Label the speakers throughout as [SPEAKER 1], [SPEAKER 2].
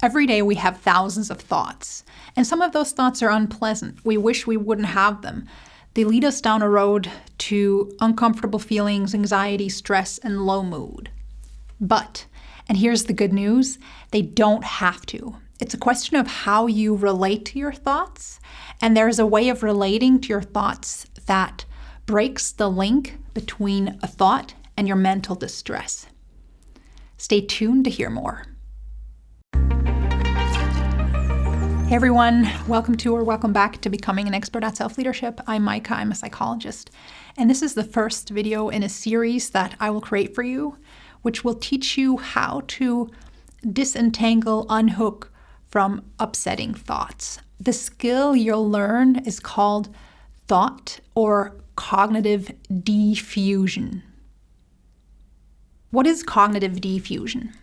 [SPEAKER 1] Every day we have thousands of thoughts, and some of those thoughts are unpleasant. We wish we wouldn't have them. They lead us down a road to uncomfortable feelings, anxiety, stress, and low mood. But, and here's the good news, they don't have to. It's a question of how you relate to your thoughts, and there's a way of relating to your thoughts that breaks the link between a thought and your mental distress. Stay tuned to hear more. Hey everyone, welcome to or welcome back to Becoming an Expert at Self-Leadership. I'm Maika, I'm a psychologist, and this is the first video in a series that I will create for you, which will teach you how to disentangle, unhook from upsetting thoughts. The skill you'll learn is called thought or cognitive defusion. What is cognitive defusion?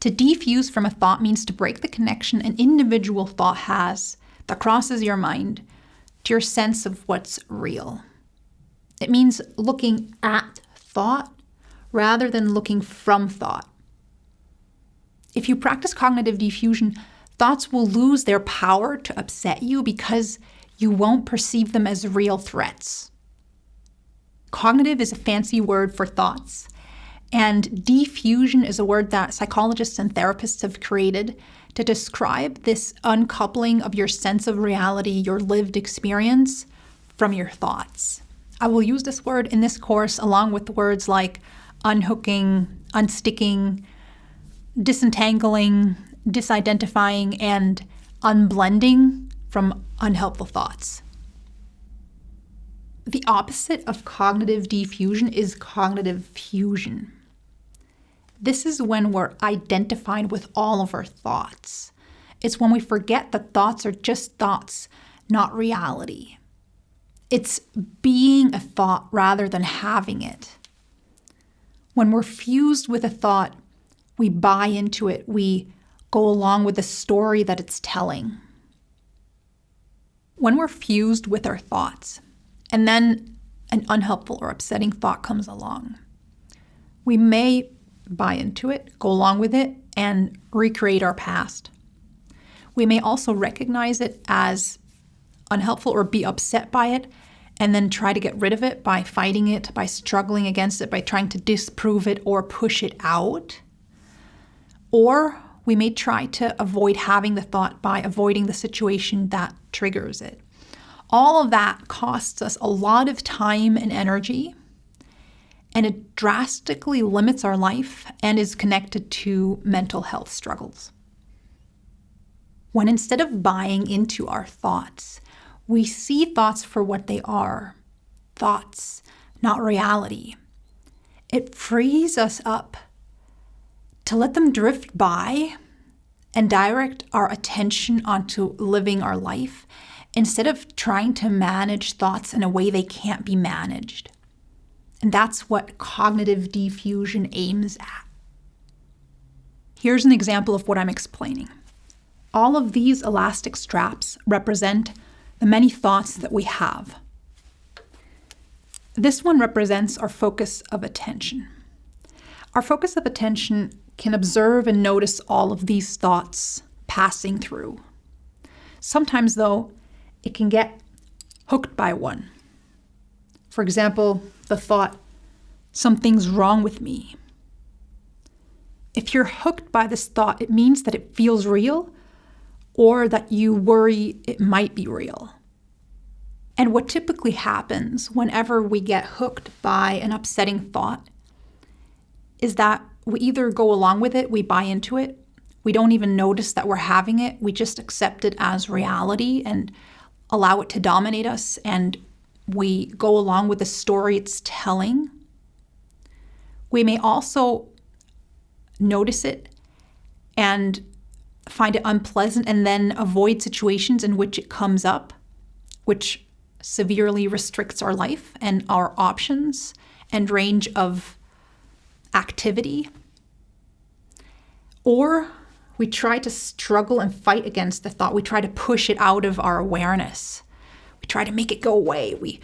[SPEAKER 1] To defuse from a thought means to break the connection an individual thought has that crosses your mind to your sense of what's real. It means looking at thought rather than looking from thought. If you practice cognitive defusion, thoughts will lose their power to upset you because you won't perceive them as real threats. Cognitive is a fancy word for thoughts. And defusion is a word that psychologists and therapists have created to describe this uncoupling of your sense of reality, your lived experience, from your thoughts. I will use this word in this course along with words like unhooking, unsticking, disentangling, disidentifying, and unblending from unhelpful thoughts. The opposite of cognitive defusion is cognitive fusion. This is when we're identified with all of our thoughts. It's when we forget that thoughts are just thoughts, not reality. It's being a thought rather than having it. When we're fused with a thought, we buy into it. We go along with the story that it's telling. When we're fused with our thoughts, and then an unhelpful or upsetting thought comes along, we may buy into it, go along with it, and recreate our past. We may also recognize it as unhelpful or be upset by it, and then try to get rid of it by fighting it, by struggling against it, by trying to disprove it or push it out. Or we may try to avoid having the thought by avoiding the situation that triggers it. All of that costs us a lot of time and energy, and it drastically limits our life and is connected to mental health struggles. When instead of buying into our thoughts, we see thoughts for what they are, thoughts, not reality, it frees us up to let them drift by and direct our attention onto living our life instead of trying to manage thoughts in a way they can't be managed. And that's what cognitive defusion aims at. Here's an example of what I'm explaining. All of these elastic straps represent the many thoughts that we have. This one represents our focus of attention. Our focus of attention can observe and notice all of these thoughts passing through. Sometimes, though, it can get hooked by one. For example, the thought, something's wrong with me. If you're hooked by this thought, it means that it feels real or that you worry it might be real. And what typically happens whenever we get hooked by an upsetting thought is that we either go along with it, we buy into it, we don't even notice that we're having it, we just accept it as reality and allow it to dominate us, and we go along with the story it's telling. We may also notice it and find it unpleasant and then avoid situations in which it comes up, which severely restricts our life and our options and range of activity. Or we try to struggle and fight against the thought. We try to push it out of our awareness. We try to make it go away. We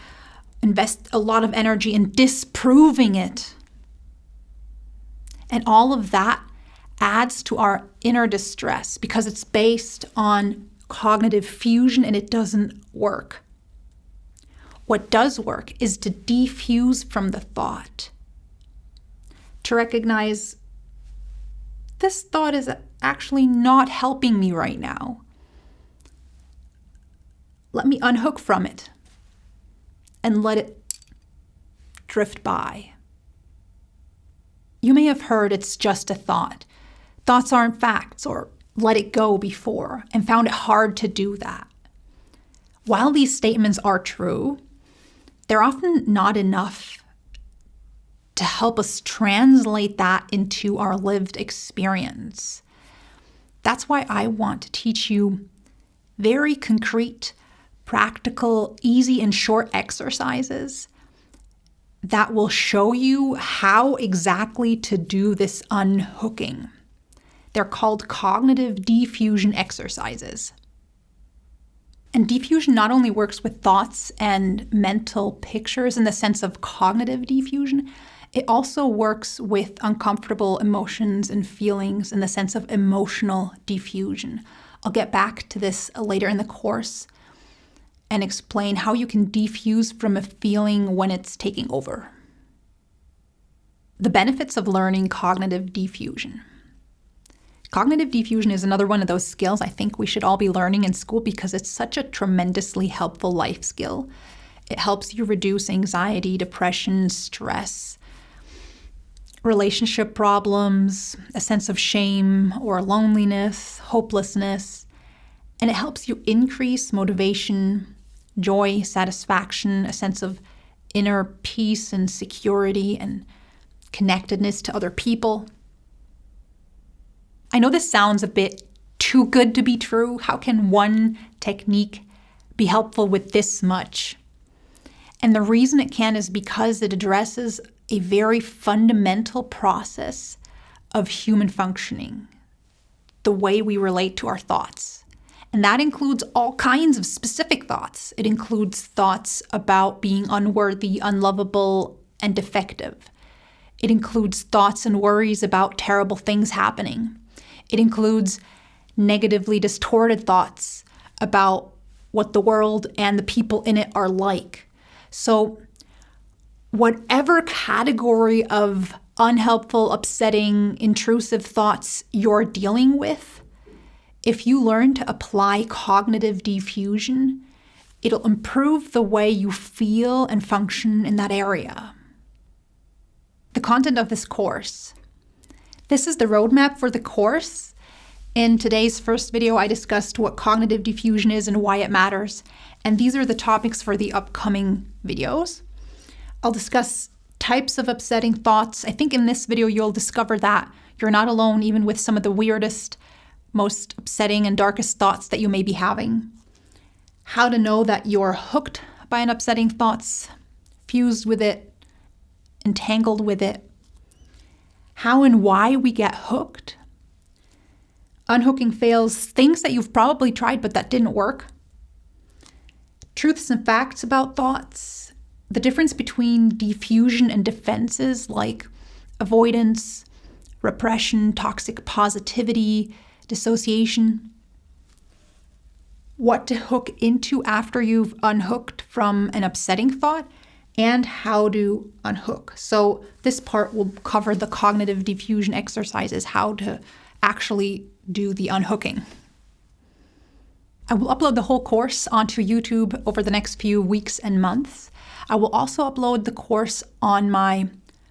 [SPEAKER 1] invest a lot of energy in disproving it. And all of that adds to our inner distress because it's based on cognitive fusion and it doesn't work. What does work is to defuse from the thought, to recognize this thought is actually not helping me right now. Let me unhook from it and let it drift by. You may have heard it's just a thought. Thoughts aren't facts, or let it go before, and found it hard to do that. While these statements are true, they're often not enough to help us translate that into our lived experience. That's why I want to teach you very concrete, practical, easy, and short exercises that will show you how exactly to do this unhooking. They're called cognitive defusion exercises. And defusion not only works with thoughts and mental pictures in the sense of cognitive defusion, it also works with uncomfortable emotions and feelings in the sense of emotional defusion. I'll get back to this later in the course and explain how you can defuse from a feeling when it's taking over. The benefits of learning cognitive defusion. Cognitive defusion is another one of those skills I think we should all be learning in school because it's such a tremendously helpful life skill. It helps you reduce anxiety, depression, stress, relationship problems, a sense of shame or loneliness, hopelessness, and it helps you increase motivation, joy, satisfaction, a sense of inner peace and security and connectedness to other people. I know this sounds a bit too good to be true. How can one technique be helpful with this much? And the reason it can is because it addresses a very fundamental process of human functioning, the way we relate to our thoughts. And that includes all kinds of specific thoughts. It includes thoughts about being unworthy, unlovable, and defective. It includes thoughts and worries about terrible things happening. It includes negatively distorted thoughts about what the world and the people in it are like. So whatever category of unhelpful, upsetting, intrusive thoughts you're dealing with, if you learn to apply cognitive defusion, it'll improve the way you feel and function in that area. The content of this course. This is the roadmap for the course. In today's first video, I discussed what cognitive defusion is and why it matters. And these are the topics for the upcoming videos. I'll discuss types of upsetting thoughts. I think in this video, you'll discover that you're not alone, even with some of the weirdest, most upsetting and darkest thoughts that you may be having. How to know that you're hooked by an upsetting thoughts, fused with it, entangled with it. How and why we get hooked. Unhooking fails, things that you've probably tried but that didn't work. Truths and facts about thoughts. The difference between defusion and defenses like avoidance, repression, toxic positivity, dissociation. What to hook into after you've unhooked from an upsetting thought, and how to unhook. So this part will cover the cognitive defusion exercises, how to actually do the unhooking. I will upload the whole course onto YouTube over the next few weeks and months. I will also upload the course on my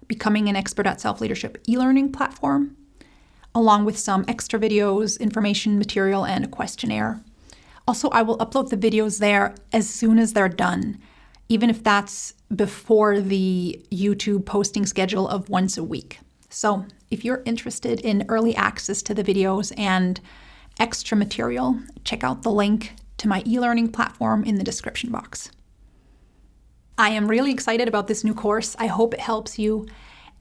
[SPEAKER 1] Becoming an Expert at Self-Leadership e-learning platform, along with some extra videos, information material, and a questionnaire. Also, I will upload the videos there as soon as they're done, even if that's before the YouTube posting schedule of once a week. So if you're interested in early access to the videos and extra material, check out the link to my e-learning platform in the description box. I am really excited about this new course. I hope it helps you.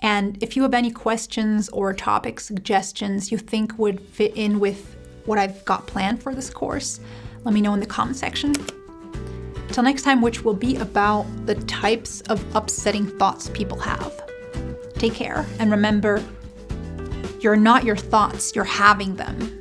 [SPEAKER 1] And if you have any questions or topic suggestions you think would fit in with what I've got planned for this course, let me know in the comment section. Till next time, which will be about the types of upsetting thoughts people have. Take care, and remember, You're not your thoughts, you're having them.